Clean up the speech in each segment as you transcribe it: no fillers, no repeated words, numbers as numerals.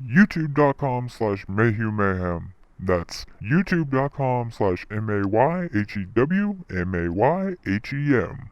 youtube.com/MayhewMayhem. That's youtube.com/MayhewMayhem.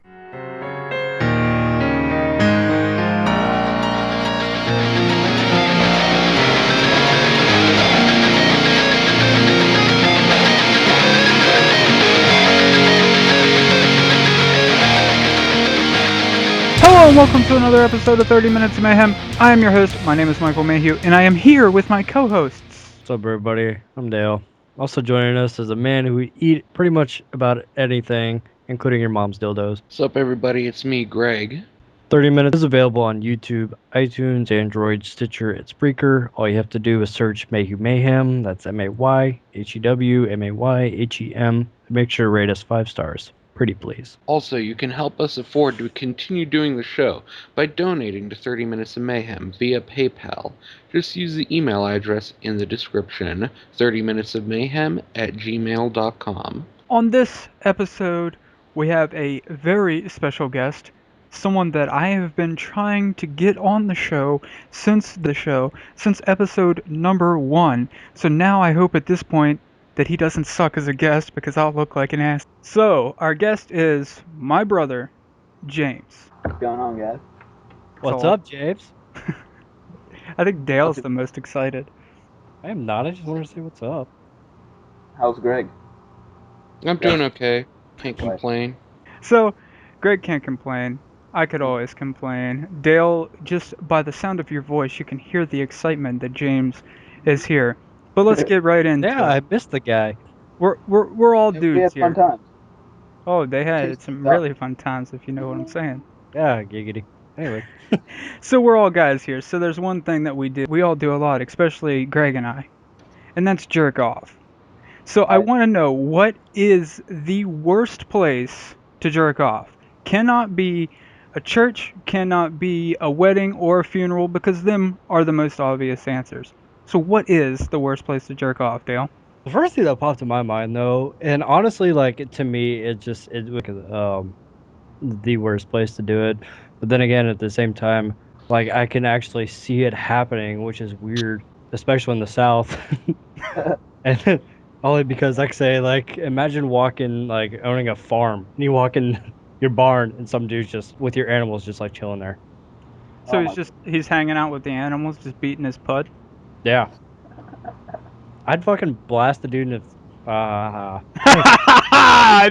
Hello and welcome to another episode of 30 Minutes of Mayhem. I am your host, my name is Michael Mayhew, and I am here with my co-hosts. What's up, everybody? I'm Dale. Also joining us is a man who would eat pretty much about anything, including your mom's dildos. What's up, everybody? It's me, Greg. 30 Minutes is available on YouTube, iTunes, Android, Stitcher, and Spreaker. All you have to do is search MayhewMayhem. That's MayhewMayhem. Make sure to rate us 5 stars. Pretty please. Also, you can help us afford to continue doing the show by donating to 30 Minutes of Mayhem via PayPal. Just use the email address in the description, 30minutesofmayhem@gmail.com. On this episode, we have a very special guest, someone that I have been trying to get on the show since episode number 1. So now I hope at this point that he doesn't suck as a guest because I'll look like an ass. So, our guest is my brother, James. What's going on, guys? What's up, James? I think Dale's the most excited. I am not. I just wanted to say what's up. How's Greg? I'm doing okay. Can't complain. So, Greg can't complain. I could always complain. Dale, just by the sound of your voice, you can hear the excitement that James is here. But let's get right into it. Yeah, I missed the guy. We're all dudes We had here. fun times. Oh, they had some really fun times, if you know what I'm saying. Yeah, giggity. Anyway. So we're all guys here. So there's one thing that we do. We all do a lot, especially Greg and I. And that's jerk off. So I want to know, what is the worst place to jerk off? Cannot be a church, cannot be a wedding or a funeral, because them are the most obvious answers. So what is the worst place to jerk off, Dale? The first thing that popped in my mind, though, and honestly, like, to me, it's the worst place to do it. But then again, at the same time, like, I can actually see it happening, which is weird, especially in the South. And only because, like, say, like, imagine owning a farm, and you walk in your barn, and some dude's just, with your animals, just, like, chilling there. So he's hanging out with the animals, just beating his pud? Yeah. I'd fucking blast the dude in the... I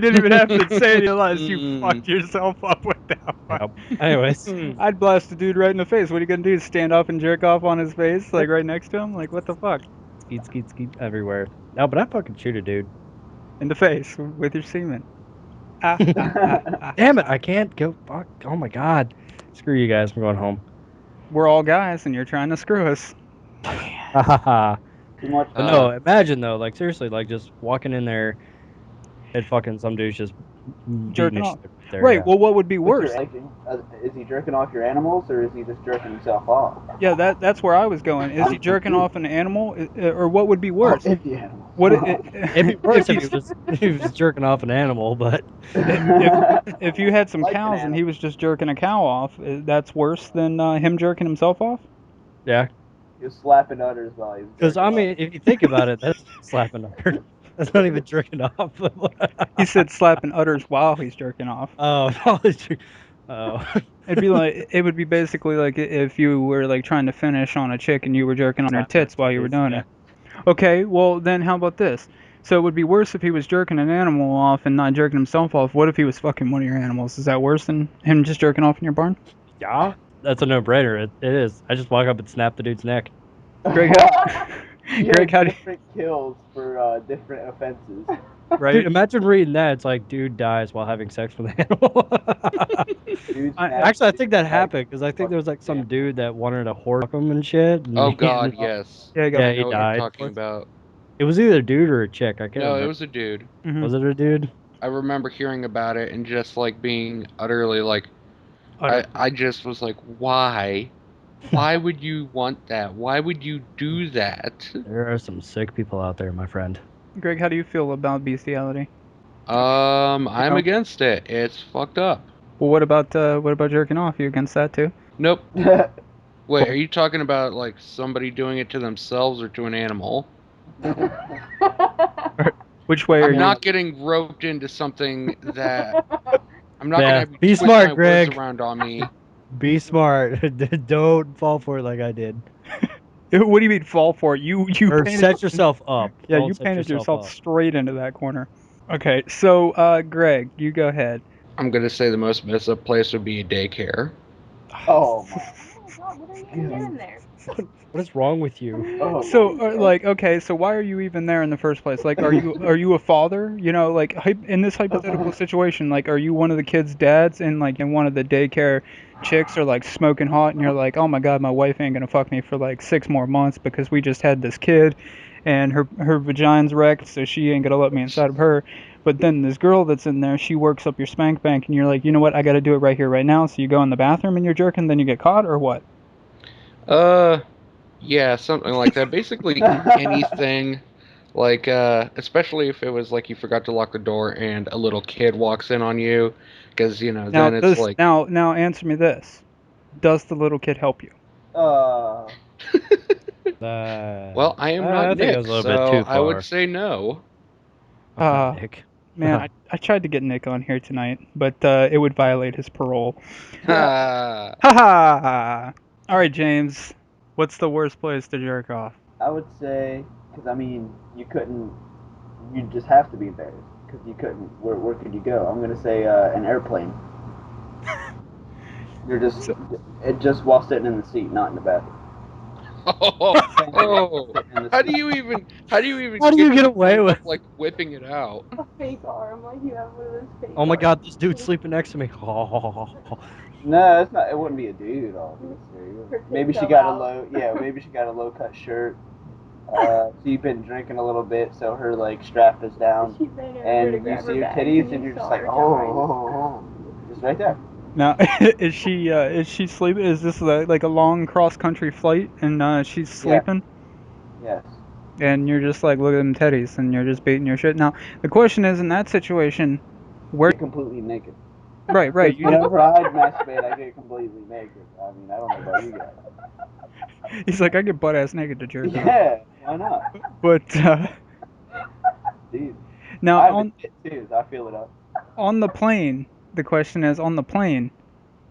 didn't even have to say it unless you fucked yourself up with that one. Yep. Anyways. I'd blast the dude right in the face. What are you gonna do? Stand up and jerk off on his face, like right next to him? Like, what the fuck? Skeet everywhere. No, but I'd fucking shoot a dude. In the face with your semen. Damn it, I can't go. Fuck. Oh my god. Screw you guys, I'm going home. We're all guys and you're trying to screw us. Hahaha. Too much. But no, imagine though, like, seriously, like, just walking in there and fucking some dude's just jerking off. There, right, yeah. well, what would be worse? Is he jerking off your animals, or is he just jerking himself off? Yeah, that's where I was going. Is he jerking off an animal, or what would be worse? Oh, the animal. What It'd be worse if he was jerking off an animal, but if you had some Like an cows and animal. he was just jerking a cow off, that's worse than him jerking himself off? yeah. He was slapping udders while he was. Because, I jerking mean, if you think about it, that's slapping udders. That's not even jerking off. He said slapping udders while he's jerking off. Oh, It would be basically like if you were like trying to finish on a chick and you were jerking on her tits while you were doing it. Okay, well then how about this? So it would be worse if he was jerking an animal off and not jerking himself off. What if he was fucking one of your animals? Is that worse than him just jerking off in your barn? Yeah, that's a no-brainer. It is. I just walk up and snap the dude's neck. Greg, Greg, how do you... different kills for different offenses. Right? Dude, imagine reading that. It's like, dude dies while having sex with an animal. Actually, I think that happened, because I think there was like some dude that wanted to fuck him and shit. And Oh god, yes. Yeah, Yeah, go. he I know what died. you're talking about. It was either a dude or a chick. I can't No, remember. it was a dude. Mhm. Was it a dude? I remember hearing about it and just like being utterly like, I just was like, why? Why would you want that? Why would you do that? There are some sick people out there, my friend. Greg, how do you feel about bestiality? I'm Oh. against it. It's fucked up. Well, what about jerking off? You against that too? Nope. Wait, are you talking about like somebody doing it to themselves or to an animal? Which way are I'm you? not getting roped into something that I'm not Yeah, gonna have you be twist smart, my Greg. words around on me. Be smart. Don't fall for it like I did. What do you mean fall for it? You Or painted, set yourself up. yeah, Don't you set painted yourself up. straight into that corner. Okay, so Greg, you go ahead. I'm gonna say the most messed up place would be a daycare. Oh my. God, what are you even doing there? What is wrong with you? Oh. So, like, okay, so why are you even there in the first place? Like, are you a father? You know, like, in this hypothetical situation, like, are you one of the kids' dads, and like, in one of the daycare chicks are like smoking hot, and you're like, oh my god, my wife ain't gonna fuck me for like 6 more months because we just had this kid, and her vagina's wrecked, so she ain't gonna let me inside of her. But then this girl that's in there, she works up your spank bank, and you're like, you know what, I got to do it right here, right now. So you go in the bathroom and you're jerking, then you get caught, or what? Yeah, something like that. Basically anything, like, especially if it was like you forgot to lock the door and a little kid walks in on you, because, you know, Now then it's this like, now answer me this. Does the little kid help you? Uh. well, I am not I think it Nick, was a little so bit too I would far. say no. I'm not Uh, Nick. Man, I tried to get Nick on here tonight, but it would violate his parole. Ha! Ha ha! All right, James. What's the worst place to jerk off? I would say, because I mean, you couldn't. You just have to be there because you couldn't. Where could you go? I'm gonna say an airplane. You're just So- it just while sitting in the seat, not in the bathroom. Oh, Sitting in the how seat. do you even How do you get get to the away point with? of like whipping it out? A fake arm, like you have one of those fake Oh my arms. god, this dude's sleeping next to me. No, it's not. It wouldn't be a dude, obviously. Her Maybe tits she fell got a out. low. Yeah, maybe she got a low cut shirt. So you've been drinking a little bit, so her like strap is down, She bent over to and you grab her see her bags, titties, and you you're just saw like, her oh, down. oh, oh, just right there. Now, is she sleeping? Is this like a long cross country flight, and she's Yeah. sleeping, Yes. and you're just like, look at them teddies, and you're just beating your shit. Now, the question is, in that situation, where? Get completely naked. Right. Because whenever I masturbate, I get completely naked. I mean, I don't know about you guys. He's like, I get butt ass naked to jerk off. Yeah, why not? But Dude, now I have on a tit too, so I feel it up. on the plane, the question is, on the plane,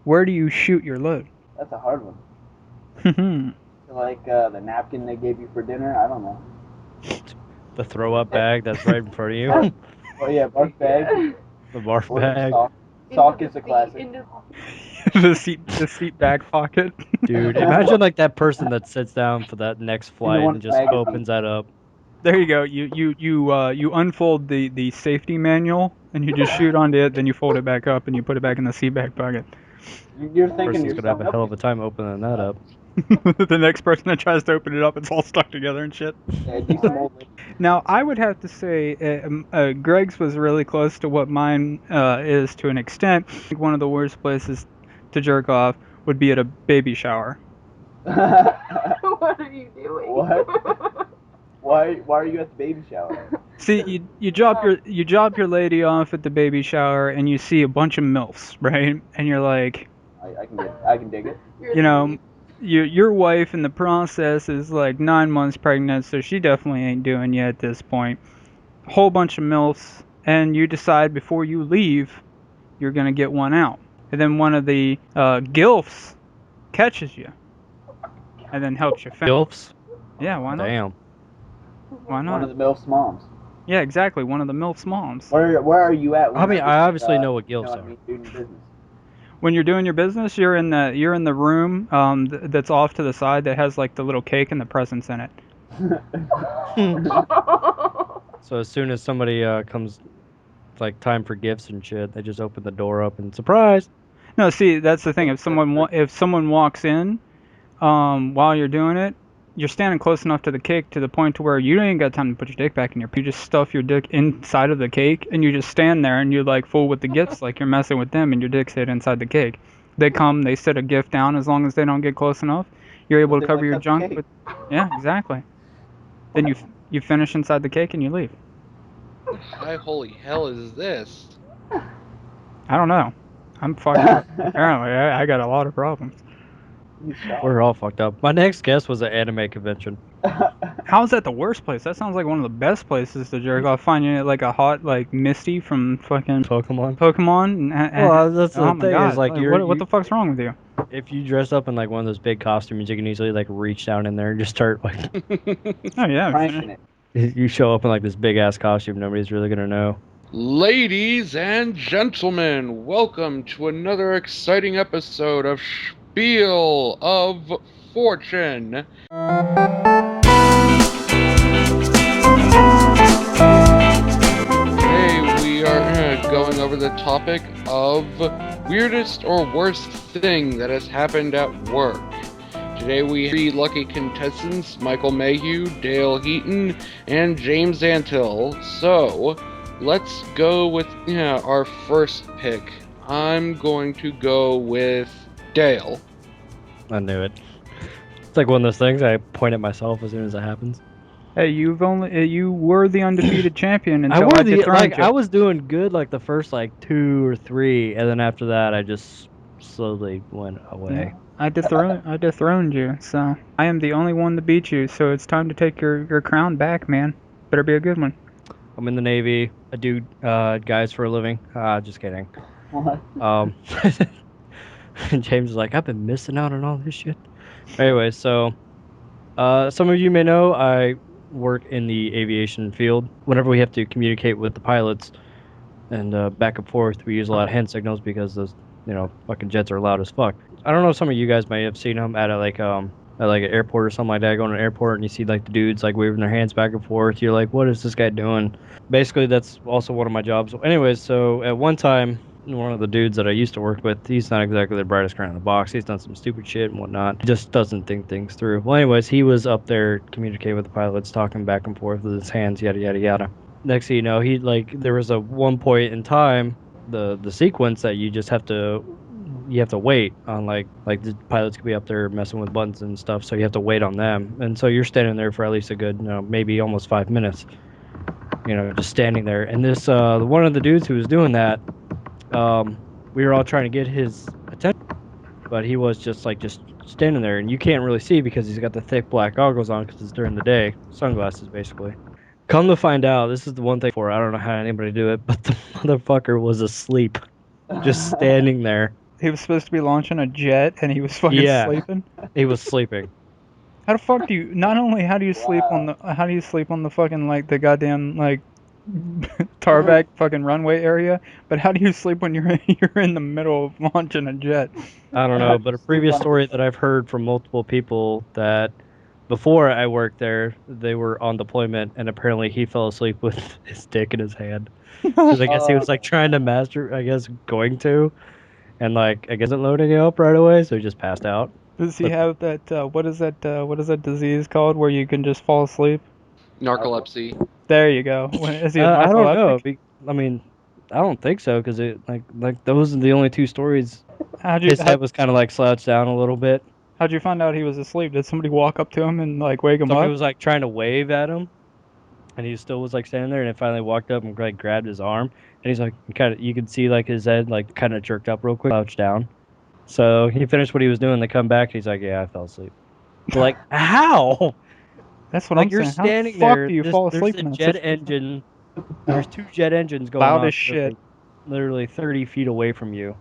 where do you shoot your load? That's a hard one. Hmm. Like the napkin they gave you for dinner, I don't know. The throw up bag that's right in front of you. Well, yeah, barf bag. The barf Or the bag. sock. Sock is a classic. the seat back pocket. Dude, imagine like that person that sits down for that next flight one and just magazine. opens that up. There you go. You unfold the safety manual and you just shoot onto it. Then you fold it back up and you put it back in the seat back pocket. You're thinking Person's yourself, gonna have a hell of a time opening that up. The next person that tries to open it up, it's all stuck together and shit. Yeah, do some old lady. Now, I would have to say Greg's was really close to what mine is to an extent. I think one of the worst places to jerk off would be at a baby shower. What are you doing? What? Why are you at the baby shower? See, you drop your lady off at the baby shower and you see a bunch of milfs, right? And you're like, I can dig it. you know, your wife in the process is like 9 months pregnant, so she definitely ain't doing you at this point. A whole bunch of milfs, and you decide before you leave, you're gonna get one out, and then one of the gilfs catches you, and then helps you finish. Gilfs? Yeah, why not? Damn. Why One of not? the MILF's moms. Yeah, exactly. One of the milfs' moms. Where are you at? When I mean, you're, I obviously know what you know gilfs what I are. mean, doing your business. When you're doing your business, you're in the room that's off to the side that has like the little cake and the presents in it. So as soon as somebody comes, it's like time for gifts and shit, they just open the door up and surprise. No, see, that's the thing. If someone walks in, while you're doing it, you're standing close enough to the cake to the point to where you ain't got time to put your dick back in your. You just stuff your dick inside of the cake, and you just stand there and you like fool with the gifts like you're messing with them, and your dick's hid inside the cake. They come, they set a gift down. As long as they don't get close enough, you're able But to they cover wanna your cut the junk cake. with. Yeah, exactly. Then you finish inside the cake and you leave. What high holy hell is this? I don't know. I'm fucked up. Apparently, I got a lot of problems. He's shocked. We're all fucked up. My next guess was an anime convention. How is that the worst place? That sounds like one of the best places to jerk off. Finding it like a hot, like Misty from fucking Pokemon. Well, That's the oh my thing, god! is like what the fuck's wrong with you? if you dress up in like one of those big costumes, you can easily like reach down in there and just start like Oh yeah, Pranking it. you show up in like this big ass costume, nobody's really gonna know. Ladies and gentlemen, welcome to another exciting episode of Spiel of Fortune. Today we are going over the topic of weirdest or worst thing that has happened at work. Today we have 3 lucky contestants, Michael Mayhew, Dale Heaton, and James Antill. So, let's go with our first pick. I'm going to go with Dale. I knew it. It's like one of those things I point at myself as soon as it happens. Hey, you were the undefeated champion until I dethroned you. I was doing good like the first like 2 or 3, and then after that I just slowly went away. I dethroned you, so I am the only one to beat you. So it's time to take your crown back, man. Better be a good one. I'm in the Navy. I do guys for a living. Just kidding. What? James is like, I've been missing out on all this shit. Anyway, so some of you may know I work in the aviation field. Whenever we have to communicate with the pilots and back and forth, we use a lot of hand signals because those fucking jets are loud as fuck. I don't know if some of you guys may have seen them at an airport or something like that. Going to an airport and you see like the dudes like waving their hands back and forth. You're like, what is this guy doing? Basically, that's also one of my jobs. Anyways, so at one time, one of the dudes that I used to work with, he's not exactly the brightest crayon in the box. He's done some stupid shit and whatnot. He just doesn't think things through. Well, anyways, he was up there communicating with the pilots, talking back and forth with his hands, yada yada yada. Next thing you know, there was a one point in time, the sequence that you just have to wait on, like the pilots could be up there messing with buttons and stuff, so you have to wait on them, and so you're standing there for at least a good maybe almost 5 minutes, just standing there. And this one of the dudes who was doing that, we were all trying to get his attention, but he was just standing there, and you can't really see because he's got the thick black goggles on because it's during the day, sunglasses basically. Come to find out, this is the one thing I don't know how anybody do it, but the motherfucker was asleep, just standing there. He was supposed to be launching a jet, and he was fucking sleeping. He was sleeping. How the fuck do you? Not only how do you sleep on the fucking like the goddamn like tarmac fucking runway area, but how do you sleep when you're in the middle of launching a jet? I don't know, but a previous story that I've heard from multiple people that before I worked there, they were on deployment, and apparently he fell asleep with his dick in his hand. Because I guess he was like trying to master, and like I guess it loading it up right away, so he just passed out. Does he have that? What is that disease called where you can just fall asleep? Narcolepsy. There you go. Is he I don't know. narcoleptic? I mean, I don't think so, because it like those are the only 2 stories. His head was kind of like slouched down a little bit. How'd you find out he was asleep? Did somebody walk up to him and like wake him up? Somebody was like trying to wave at him, and he still was like standing there, and then finally walked up and like grabbed his arm, and he's like you could see like his head like kind of jerked up real quick, slouched down. So he finished what he was doing. They come back, and he's like, yeah, I fell asleep. But like, how? That's what like I'm you're saying. standing How the there. fuck do you fall asleep There's in a that jet situation? engine. There's 2 jet engines going Loud on as shit. literally 30 feet away from you.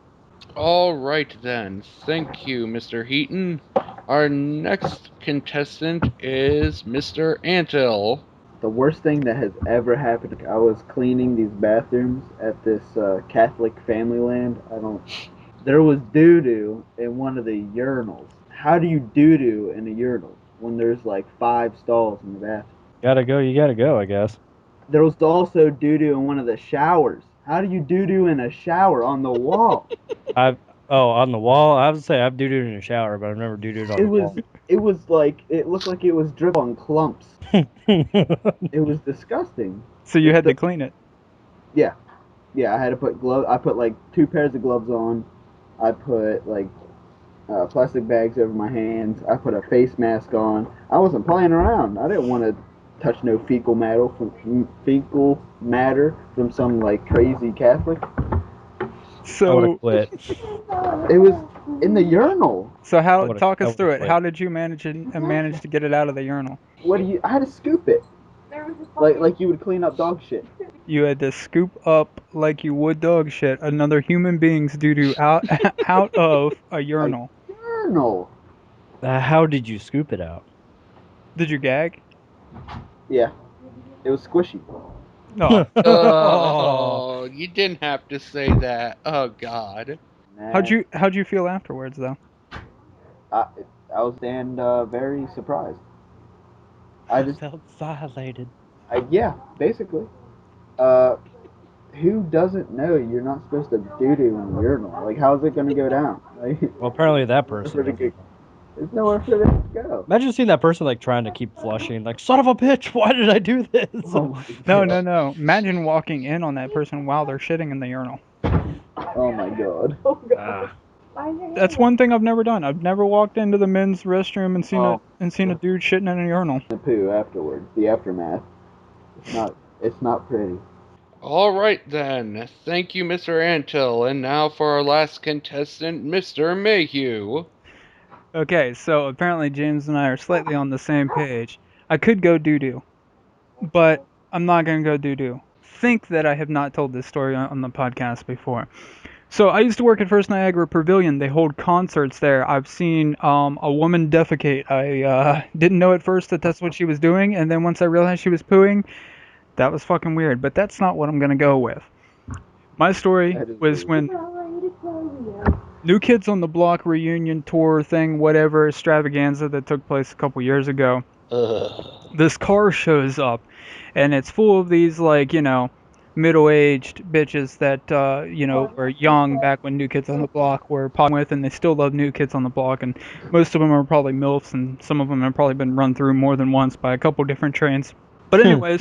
All right then. Thank you, Mr. Heaton. Our next contestant is Mr. Antill. The worst thing that has ever happened. I was cleaning these bathrooms at this Catholic family land. There was doo-doo in one of the urinals. How do you doo-doo in a urinal when there's like 5 stalls in the bathroom? You gotta go, I guess. There was also doo-doo in one of the showers. How do you doo-doo in a shower on the wall? On the wall? I would say I've doo-dooed in a shower, but I've never doo-dooed on the wall. It was like, it looked like it was drip on clumps. It was disgusting. So you had to clean it. Yeah, I had to put gloves. I put like 2 pairs of gloves on. I put like plastic bags over my hands. I put a face mask on. I wasn't playing around. I didn't want to touch no fecal matter from some like crazy Catholic. So, quit. It was in the urinal. so I how? would've- Talk I us would've through it. quit. How did you manage to get it out of the urinal? What do you? I had to scoop it, There was a fucking like you would clean up dog shit. You had to scoop up like you would dog shit another human being's doo-doo out out of a urinal. Urinal. How did you scoop it out? Did you gag? Yeah, it was squishy. No. Oh, you didn't have to say that. Oh God. Nah, How'd you feel afterwards though? I was and very surprised. I just felt violated. yeah, basically. Who doesn't know you're not supposed to doo-doo in the urinal? Like, how's it gonna go down? Like, Well, apparently that person. Pretty doesn't. good. there's nowhere for it to go. Imagine seeing that person like trying to keep flushing, like son of a bitch, why did I do this? Oh my No, god. no. Imagine walking in on that person while they're shitting in the urinal. Oh my god. Oh god. Ah. Why is your hand That's up? one thing I've never done. I've never walked into the men's restroom and seen Oh. a dude shitting in a urinal. The poo afterwards, the aftermath. It's not pretty. All right then. Thank you, Mr. Antil. And now for our last contestant, Mr. Mayhew. Okay, so apparently James and I are slightly on the same page. I could go doo-doo, but I'm not gonna go doo-doo. Think that I have not told this story on the podcast before. So I used to work at First Niagara Pavilion. They hold concerts there. I've seen a woman defecate. I didn't know at first that that's what she was doing, and then once I realized she was pooing, that was fucking weird. But that's not what I'm gonna go with. My story That is was weird. when New Kids on the Block reunion tour thing, whatever, extravaganza that took place a couple years ago. This car shows up, and it's full of these, like, middle-aged bitches that, were young back when New Kids on the Block were popping with, and they still love New Kids on the Block, and most of them are probably MILFs, and some of them have probably been run through more than once by a couple different trains. But anyways,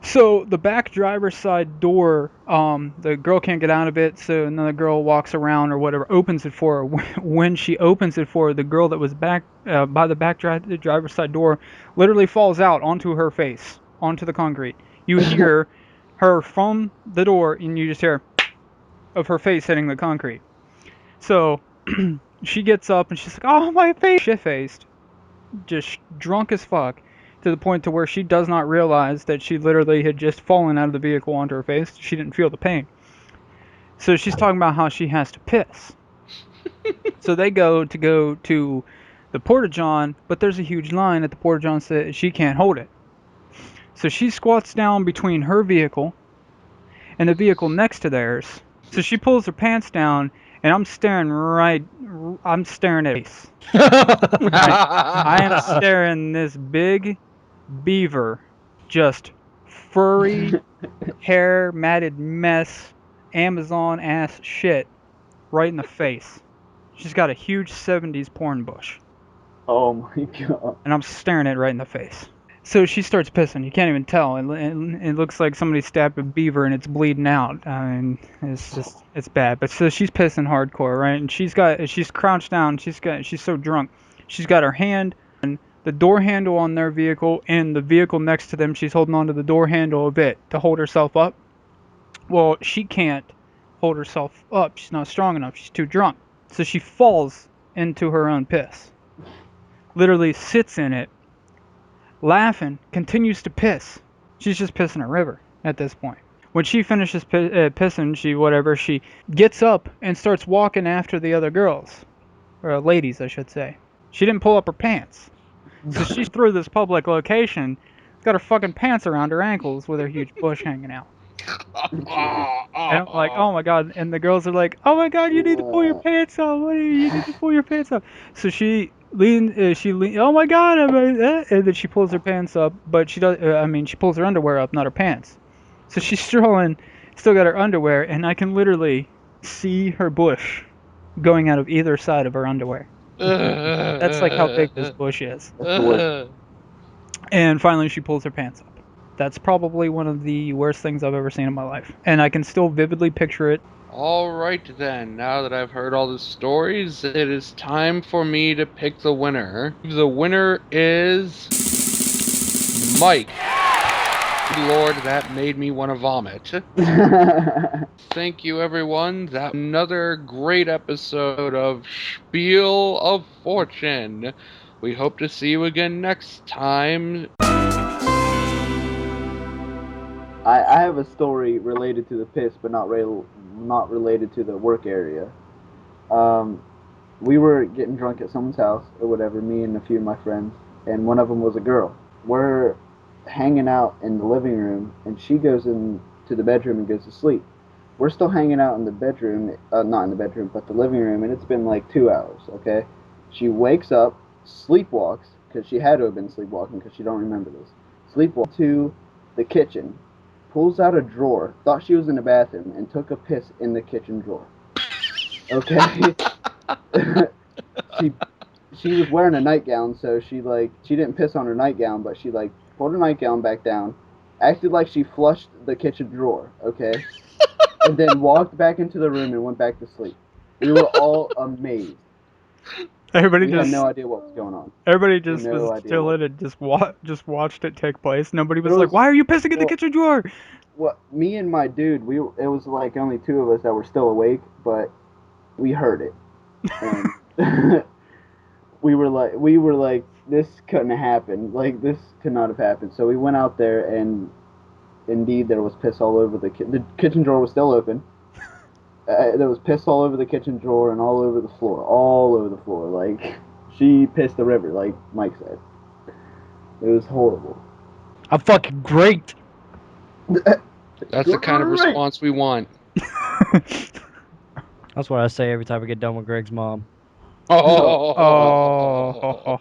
so the back driver's side door, the girl can't get out of it, so another girl walks around or whatever, opens it for her. When she opens it for her, the girl that was back by the the driver's side door literally falls out onto her face, onto the concrete. You hear her from the door, and you just hear of her face hitting the concrete. So she gets up, and she's like, "Oh, my face!" Shit-faced, just drunk as fuck, to the point to where she does not realize that she literally had just fallen out of the vehicle onto her face. She didn't feel the pain. So she's talking about how she has to piss. So they go to the porta-john, but there's a huge line at the porta-john, so she can't hold it. So she squats down between her vehicle and the vehicle next to theirs. So she pulls her pants down, and I'm staring at face. I am staring this big beaver, just furry, hair matted mess, Amazon ass shit, right in the face. She's got a huge 70s porn bush, Oh my god. and I'm staring at it right in the face. So she starts pissing. You can't even tell. It looks like somebody stabbed a beaver and it's bleeding out. I mean, it's bad. But so she's pissing hardcore, right? And she's crouched down. She's so drunk. She's got her hand on the door handle on their vehicle, and the vehicle next to them, she's holding onto the door handle of it to hold herself up. Well, she can't hold herself up. She's not strong enough. She's too drunk. So she falls into her own piss. Literally sits in it, laughing, continues to piss. She's just pissing a river at this point. When she finishes pissing, she gets up and starts walking after the other girls. Or ladies, I should say. She didn't pull up her pants. So she's through this public location, got her fucking pants around her ankles with her huge bush hanging out. And I'm like, oh my god. And the girls are like, oh my god, you need to pull your pants up. You need to pull your pants up. So she leans, oh my god, and then she pulls her pants up, but she pulls her underwear up, not her pants. So she's strolling, still got her underwear, and I can literally see her bush going out of either side of her underwear. That's like how big this bush is. That's the worst. And finally she pulls her pants up. That's probably one of the worst things I've ever seen in my life. And I can still vividly picture it. All right then, now that I've heard all the stories, it is time for me to pick the winner. The winner is Mike. Lord, that made me want to vomit. Thank you, everyone. That another great episode of Spiel of Fortune. We hope to see you again next time. I have a story related to the piss, but not related to the work area. We were getting drunk at someone's house or whatever, me and a few of my friends, and one of them was a girl. We're hanging out in the living room, and she goes into the bedroom and goes to sleep. We're still hanging out in the bedroom, not in the bedroom, but the living room, and it's been like 2 hours, okay? She wakes up, sleepwalks, because she had to have been sleepwalking because she don't remember this, sleepwalks to the kitchen, pulls out a drawer, thought she was in the bathroom, and took a piss in the kitchen drawer. Okay? she was wearing a nightgown, so she didn't piss on her nightgown, but she pulled her nightgown back down, acted like she flushed the kitchen drawer, okay? And then walked back into the room and went back to sleep. We were all amazed. Everybody We just had no idea what was going on. everybody just no was idea chilling and just watched it take place. Nobody was There like, was- "Why are you pissing in the well- kitchen drawer?" Well, me and my dude, it was like only 2 of us that were still awake, but we heard it. And we were like, this couldn't have happened. Like, this could not have happened. So we went out there, and indeed there was piss all over the kitchen drawer was still open. There was piss all over the kitchen drawer and all over the floor. Like, she pissed the river, like Mike said. It was horrible. I'm fucking great. That's the kind of Great. response we want. That's what I say every time I get done with Greg's mom.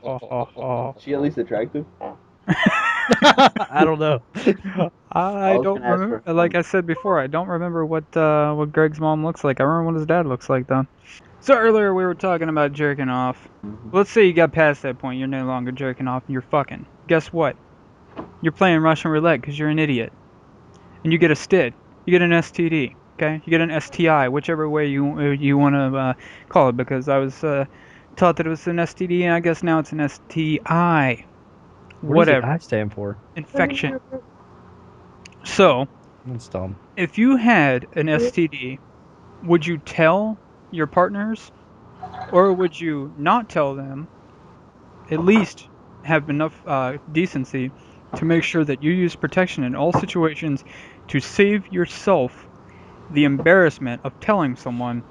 Oh. She at least attractive? I don't know. I was don't gonna ask remember. for- Like I said before, I don't remember what Greg's mom looks like. I remember what his dad looks like though. So earlier we were talking about jerking off. Let's say you got past that point. You're no longer jerking off. And you're fucking. Guess what? You're playing Russian roulette because you're an idiot. And you get a STID. You get an STD. Okay? You get an STI, whichever way you want to call it. Because I was taught that it was an STD, and I guess now it's an STI. What does Whatever. the I stand for? Infection. So, That's dumb. if you had an STD, would you tell your partners, or would you not tell them? At least have enough decency to make sure that you use protection in all situations to save yourself the embarrassment of telling someone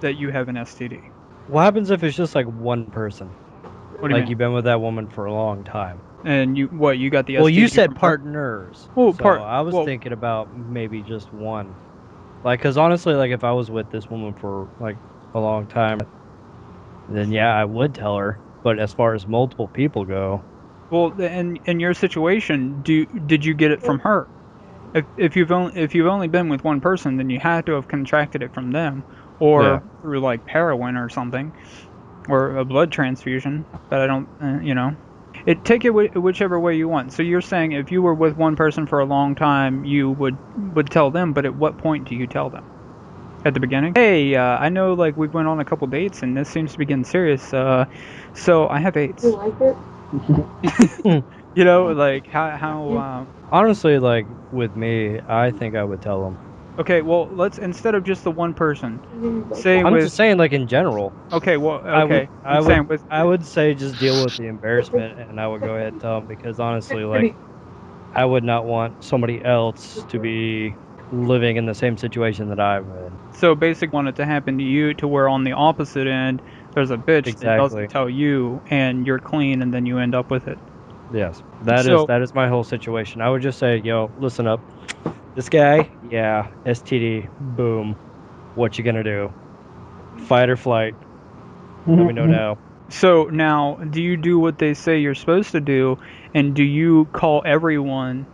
that you have an STD. What happens if it's just like one person? What do you Like mean? you've been with that woman for a long time. And you got the STD? Well, you said from her? partners. Well, so part- I was well- thinking about maybe just one. Like, cause honestly, like if I was with this woman for like a long time, then yeah, I would tell her. But as far as multiple people go, Well, in your situation, did you get it from her? If you've only been with one person, then you had to have contracted it from them, or Yeah. through like heroin or something, or a blood transfusion. But I don't, take it whichever way you want. So you're saying if you were with one person for a long time, you would tell them, but at what point do you tell them? At the beginning? Hey, I know like we've went on a couple dates and this seems to be getting serious. So I have AIDS. You like it? Like how honestly, like with me, I think I would tell them. okay, well, let's instead of just the one person, say I'm with just saying, like in general. okay, well, okay, I I'm saying would, with I would say just deal with the embarrassment, and I would go ahead and tell them because honestly, like, I would not want somebody else to be living in the same situation that I'm in. so basic want it to happen to you to where on the opposite end there's a bitch that Exactly. doesn't tell you and you're clean and then you end up with it. Yes, that So- is my whole situation. I would just say, yo, listen up. This guy, yeah, STD, boom. What you gonna do? Fight or flight? Let me know now. So now, do you do what they say you're supposed to do, and do you call everyone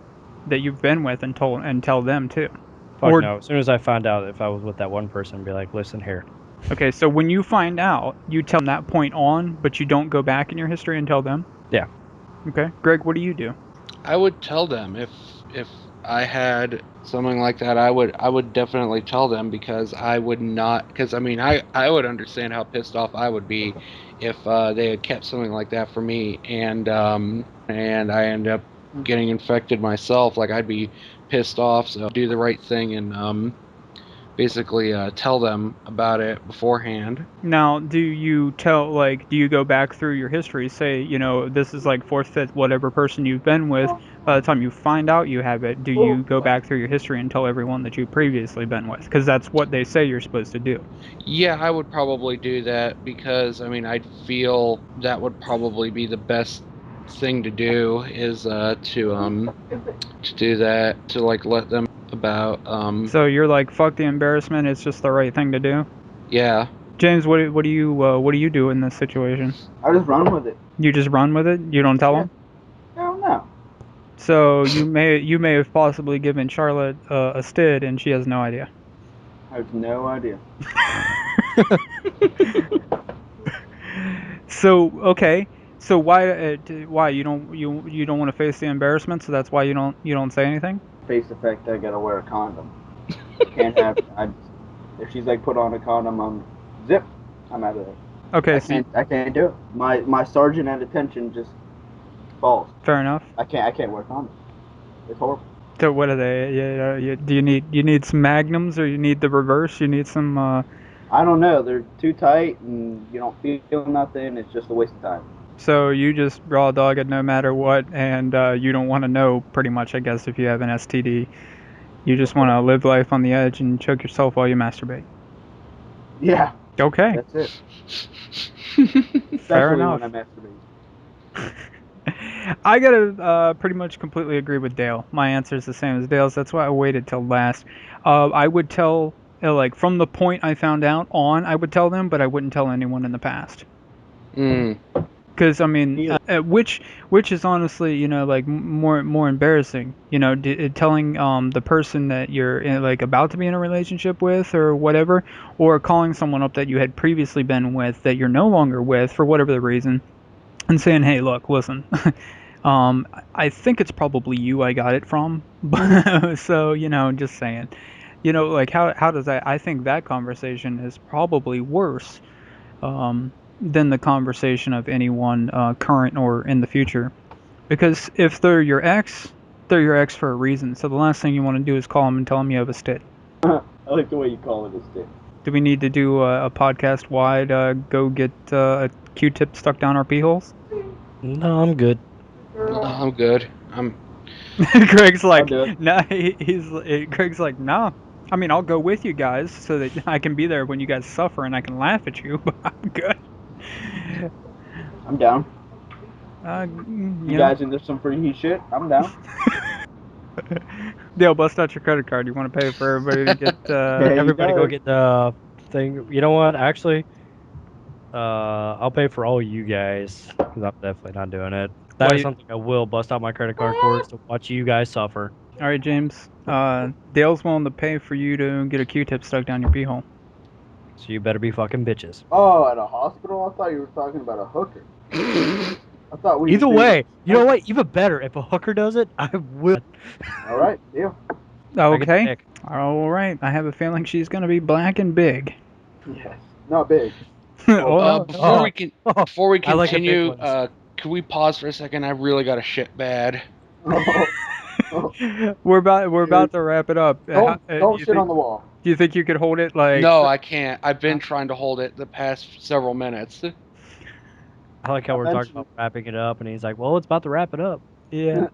that you've been with and tell them too? Fuck Or- no. As soon as I find out if I was with that one person, I'd be like, listen here. Okay, so when you find out, you tell them that point on, but you don't go back in your history and tell them? Yeah. Okay. Greg, what do you do? I would tell them if I had something like that. I would definitely tell them because I would not. Because I mean, I would understand how pissed off I would be if they had kept something like that for me, and I end up getting infected myself. Like, I'd be pissed off, so do the right thing and basically tell them about it beforehand. Now, do you go back through your history, say, this is like fourth, fifth, whatever person you've been with, by the time you find out you have it, do you go back through your history and tell everyone that you've previously been with? Because that's what they say you're supposed to do. Yeah, I would probably do that because, I mean, I'd feel that would probably be the best thing to do is to do that, to, like, let them about, So you're like, fuck the embarrassment, it's just the right thing to do? yeah. James, what do you do in this situation? I just run with it. You just run with it? You don't tell them? Hell no. So you may have possibly given Charlotte a stid and she has no idea. I have no idea. So okay, so why you don't want to face the embarrassment? So that's why you don't say anything. Face the fact I gotta wear a condom. Can't have. If she's like put on a condom, I'm zip. I'm out of there. Okay, I can't do it. My sergeant at attention just falls. fair enough. I can't wear condoms. It's horrible. So what are they? Do you need some magnums or you need the reverse? You need some. I don't know. They're too tight and you don't feel nothing. It's just a waste of time. So you just raw dog it no matter what, and you don't want to know pretty much, I guess, if you have an STD. You just want to live life on the edge and choke yourself while you masturbate. Yeah. Okay. That's it. Fair Especially enough. when I masturbate. I gotta pretty much completely agree with Dale. My answer is the same as Dale's. That's why I waited till last. I would tell, like, from the point I found out on, I would tell them, but I wouldn't tell anyone in the past. Because I mean, which is honestly, like more embarrassing. Telling the person that you're like about to be in a relationship with or whatever, or calling someone up that you had previously been with that you're no longer with for whatever the reason, and saying, hey, look, listen, I think it's probably you I got it from. So just saying, like how does that? I think that conversation is probably worse. Than the conversation of anyone current or in the future. Because if they're your ex for a reason. So the last thing you want to do is call them and tell them you have a stit. I like the way you call it a stick. Do we need to do a podcast-wide go get a Q-tip stuck down our pee holes? No, I'm good. I'm good. Greg's like, I'll do it. nah, Greg's like, nah. I mean, I'll go with you guys so that I can be there when you guys suffer and I can laugh at you, but I'm good. I'm down. You know. guys into some freaky shit? I'm down. Dale, bust out your credit card. You want to pay for everybody to get Everybody go get the thing. You know what? Actually, I'll pay for all you guys because I'm definitely not doing it. That is something I will bust out my credit card for, is to watch you guys suffer. All right, James. Dale's willing to pay for you to get a Q-tip stuck down your pee hole. So you better be fucking bitches. Oh, at a hospital? I thought you were talking about a hooker. I thought we. Either way, you know what? Even better. If a hooker does it, I will. All right, deal. Okay. All right. I have a feeling she's gonna be black and big. Yes. Not big. Before we I like the big continue, ones. could we pause for a second? I really got to shit bad. We're about to wrap it up. Don't shit on the wall. Do you think you could hold it like? No, I can't. I've been trying to hold it the past several minutes. I like how we're talking about wrapping it up, and he's like, "Well, it's about to wrap it up." Yeah.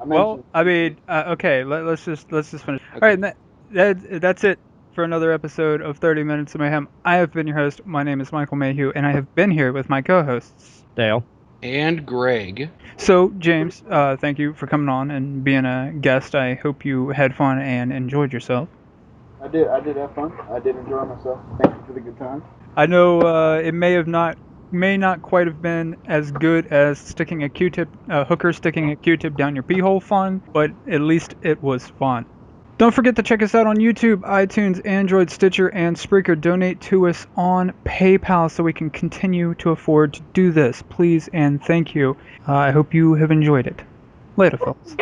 Well, I mean, okay. Let's just finish. Okay. All right, that's it for another episode of 30 Minutes of Mayhem. I have been your host. My name is Michael Mayhew, and I have been here with my co-hosts Dale and Greg. So, James, thank you for coming on and being a guest. I hope you had fun and enjoyed yourself. I did have fun. I did enjoy myself. Thank you for the good time. I know it may not quite have been as good as sticking a Q-tip, hooker sticking a Q-tip down your pee hole fun, but at least it was fun. Don't forget to check us out on YouTube, iTunes, Android, Stitcher, and Spreaker. Donate to us on PayPal so we can continue to afford to do this. Please and thank you. I hope you have enjoyed it. Later, folks.